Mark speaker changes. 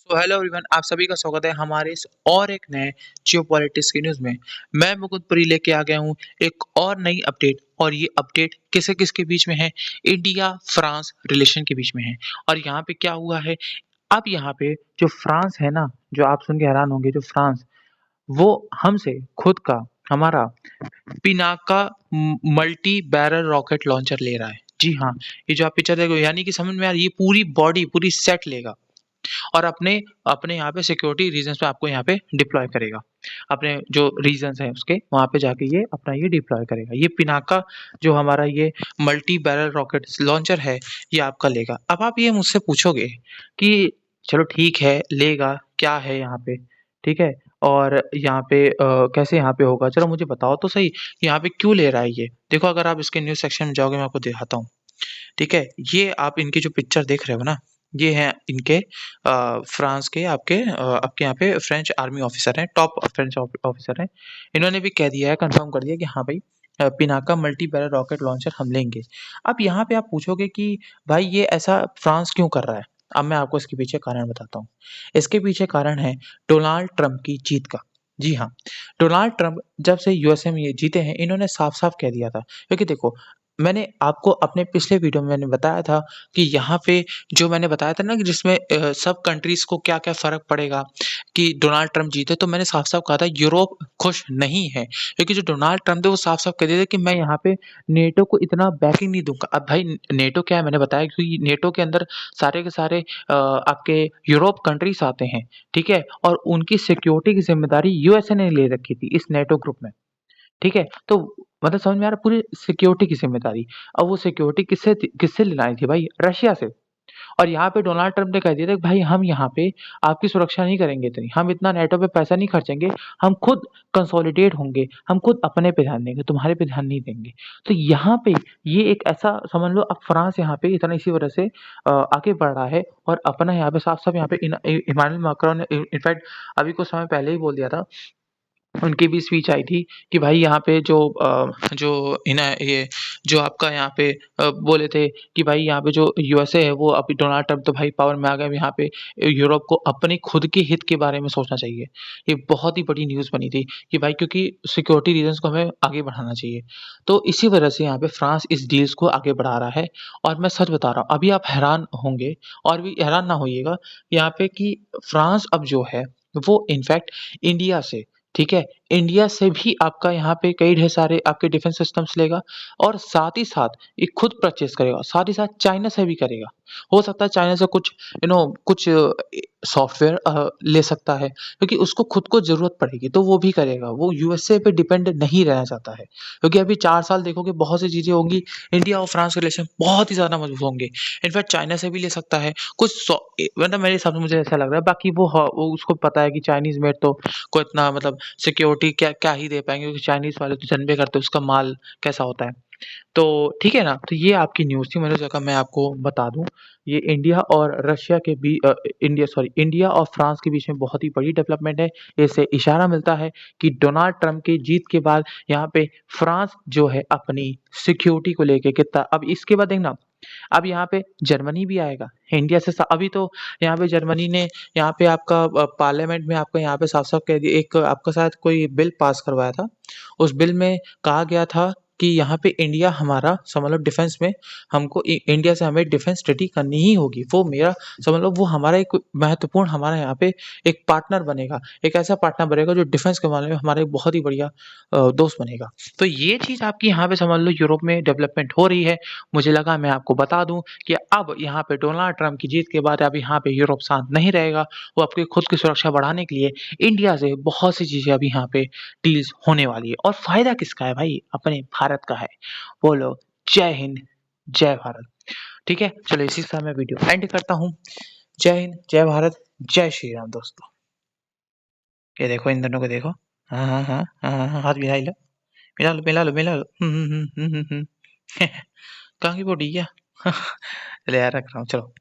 Speaker 1: So hello everyone, आप सभी का स्वागत है हमारे इस और एक नए जियोपॉलिटिक्स की न्यूज़ में। मैं मुकुंद पुरी लेके आ गया हूँ एक और नई अपडेट, और ये अपडेट किसे किसके बीच में है? इंडिया फ्रांस रिलेशन के बीच में है। और यहाँ पे क्या हुआ है, अब यहाँ पे जो फ्रांस है ना, जो आप सुन के हैरान होंगे, जो फ्रांस वो हमसे खुद का हमारा Pinaka multi barrel rocket launcher ले रहा है। जी हाँ, ये जो आप पिक्चर देखो, यानी कि समझ में आ रहा है, ये पूरी बॉडी पूरी सेट लेगा और अपने अपने यहाँ पे सिक्योरिटी रीजन्स पे आपको यहाँ पे डिप्लॉय करेगा। अपने जो रीजन्स हैं उसके वहाँ पे जाके ये अपना ये डिप्लॉय करेगा। ये पिनाका जो हमारा ये मल्टी बैरल रॉकेट लॉन्चर है, ये आपका लेगा। अब आप ये मुझसे पूछोगे कि चलो ठीक है, लेगा क्या है यहाँ पे, ठीक है, और यहाँ पे कैसे यहाँ पे होगा? चलो मुझे बताओ तो सही, यहाँ पे क्यों ले रहा है ये? देखो, अगर आप इसके न्यूज़ सेक्शन में जाओगे, मैं आपको दिखाता हूँ। ठीक है, ये आप इनकी जो पिक्चर देख रहे हो ना, ये हैं इनके फ्रांस के आपके यहाँ पे फ्रेंच आर्मी ऑफिसर हैं, टॉप फ्रेंच ऑफिसर हैं। इन्होंने भी कह दिया है, कंफर्म कर दिया कि हाँ भाई, Pinaka multi barrel rocket launcher हम लेंगे। अब यहाँ पे आप पूछोगे कि भाई ये ऐसा फ्रांस क्यों कर रहा है? अब मैं आपको इसके पीछे कारण बताता हूँ। इसके पीछे कारण है डोनाल्ड ट्रंप की जीत का। जी हाँ, डोनाल्ड ट्रंप जब से यूएसए में ये जीते हैं, इन्होंने साफ-साफ कह दिया था, क्योंकि देखो, मैंने आपको अपने पिछले वीडियो में मैंने बताया था कि यहाँ पे जो मैंने बताया था ना कि जिसमें सब कंट्रीज़ को क्या-क्या फ़र्क पड़ेगा कि डोनाल्ड ट्रंप जीते, तो मैंने साफ-साफ कहा था यूरोप खुश नहीं है, क्योंकि जो डोनाल्ड ट्रंप थे वो साफ-साफ कह दिए थे कि मैं यहाँ पे नेटो को इतना बैकिंग नहीं दूँगा। अब भाई नेटो क्या है, मैंने बताया, क्योंकि नेटो के अंदर सारे के सारे आपके यूरोप कंट्रीज़ आते हैं, ठीक है? और उनकी सिक्योरिटी की ज़िम्मेदारी यूएसए ने ले रखी थी इस नेटो ग्रुप में। ठीक है? तो मतलब समझ में आ रहा है, पूरी सिक्योरिटी की ज़िम्मेदारी। अब वो सिक्योरिटी किससे दिलाई थी भाई? रशिया से। और यहाँ पे डोनाल्ड ट्रंप ने कह दिया था कि भाई हम यहाँ पे आपकी सुरक्षा नहीं करेंगे इतनी, हम इतना नेटो पे पैसा नहीं खर्चेंगे, हम खुद कंसोलिडेट होंगे, हम खुद अपने पे ध्यान देंगे, तुम्हारे पे ध्यान नहीं देंगे। तो यहाँ पे ये एक ऐसा समझ लो, अब फ्रांस यहाँ पे इतना इसी वजह से आगे बढ़ रहा है, और अपना यहाँ पे साफ-साफ यहाँ पे इमैनुअल मैक्रोन ने इनफैक्ट अभी कुछ समय पहले ही बोल दिया था, उनकी भी स्पीच आई थी कि भाई यहाँ पे जो ये जो आपका यहाँ पे बोले थे कि भाई यहाँ पे जो यूएसए है, वो अभी डोनाल्ड ट्रंप तो भाई पावर में आ गए, अब यहाँ पे यूरोप को अपने खुद के हित के बारे में सोचना चाहिए। ये बहुत ही बड़ी न्यूज़ बनी थी कि भाई, क्योंकि सिक्योरिटी रीज़न्स को हमें आगे बढ़ाना चाहिए। तो इसी वजह से यहाँ पे फ्रांस इस डील्स को आगे बढ़ा रहा है। और मैं सच बता रहा हूँ, अभी आप हैरान होंगे, और भी हैरान ना होइएगा यहाँ पे कि फ्रांस अब जो है वो इनफैक्ट इंडिया से, ठीक है? इंडिया से भी आपका यहाँ पे कई ढेर सारे आपके डिफेंस सिस्टम्स लेगा, और साथ ही साथ ये खुद परचेज़ करेगा, साथ ही साथ चाइना से भी करेगा। हो सकता है चाइना से कुछ कुछ सॉफ्टवेयर ले सकता है, क्योंकि उसको खुद को ज़रूरत पड़ेगी, तो वो भी करेगा। वो यूएसए पे डिपेंड नहीं रहना चाहता है, क्योंकि अभी 4 साल देखोगे बहुत सी चीज़ें होंगी, इंडिया और फ्रांस के रिलेशन बहुत ही ज़्यादा मजबूत होंगे। इनफैक्ट चाइना से भी ले सकता है, कुछ मतलब मेरे हिसाब से मुझे ऐसा लग रहा है, बाकी वो उसको पता है कि चाइनीज़ मेड तो को इतना मतलब सिक्योरिटी क्या क्या ही दे पाएँगे, क्योंकि चाइनीज़ वाले तो जानबे करते हैं उसका माल कैसा होता है। तो ठीक है ना? तो ये आपकी न्यूज़ थी, मैंने सोचा मैं आपको बता दूँ। ये इंडिया और रशिया के इंडिया और फ्रांस के बीच में बहुत ही बड़ी डेवलपमेंट है। इससे इशारा मिलता है कि डोनाल्ड ट्रंप की जीत के बाद यहाँ पे फ्रांस जो है अपनी सिक्योरिटी को लेके कितना, अब इसके बाद देखना, अब यहाँ पे जर्मनी भी आएगा इंडिया से। अभी तो यहाँ पे जर्मनी ने यहाँ पे आपका पार्लियामेंट में आपका यहाँ पे साफ-साफ कह दिया, एक आपका शायद कोई बिल पास करवाया था। उस बिल में कहा गया था कि यहाँ पे इंडिया हमारा समझ लो डिफेंस में, हमको इंडिया से हमें डिफेंस ट्रीटी करनी ही होगी। वो मेरा समझ लो, वो हमारा एक महत्वपूर्ण, हमारा यहाँ पे एक पार्टनर बनेगा, एक ऐसा पार्टनर बनेगा जो डिफेंस के मामले में हमारा एक बहुत ही बढ़िया दोस्त बनेगा। तो ये चीज़ आपकी यहाँ पे समझ लो यूरोप में डेवलपमेंट हो रही है। मुझे लगा मैं आपको बता दूँ कि अब यहाँ पे डोनाल्ड ट्रंप की जीत के बाद अब यहाँ पे यूरोप शांत नहीं रहेगा। वो अपनी खुद की सुरक्षा बढ़ाने के लिए इंडिया से बहुत सी चीज़ें अभी यहाँ पे डील्स होने वाली है, और फ़ायदा किसका है भाई? अपने भारत का है। बोलो जय हिंद, जय भारत। ठीक है? चलो इसी के साथ मैं वीडियो एंड करता हूँ। जय हिंद, जय भारत, जय श्री राम दोस्तों। ये देखो, इन दोनों को देखो। हाँ, हाँ, हाँ, हाँ, हाँ, हाँ, हाथ मिला लो। मिला लो, मिला लो, मिला लो। कहाँ की बॉडी है? चलो यार, रख रहा हूँ, चलो।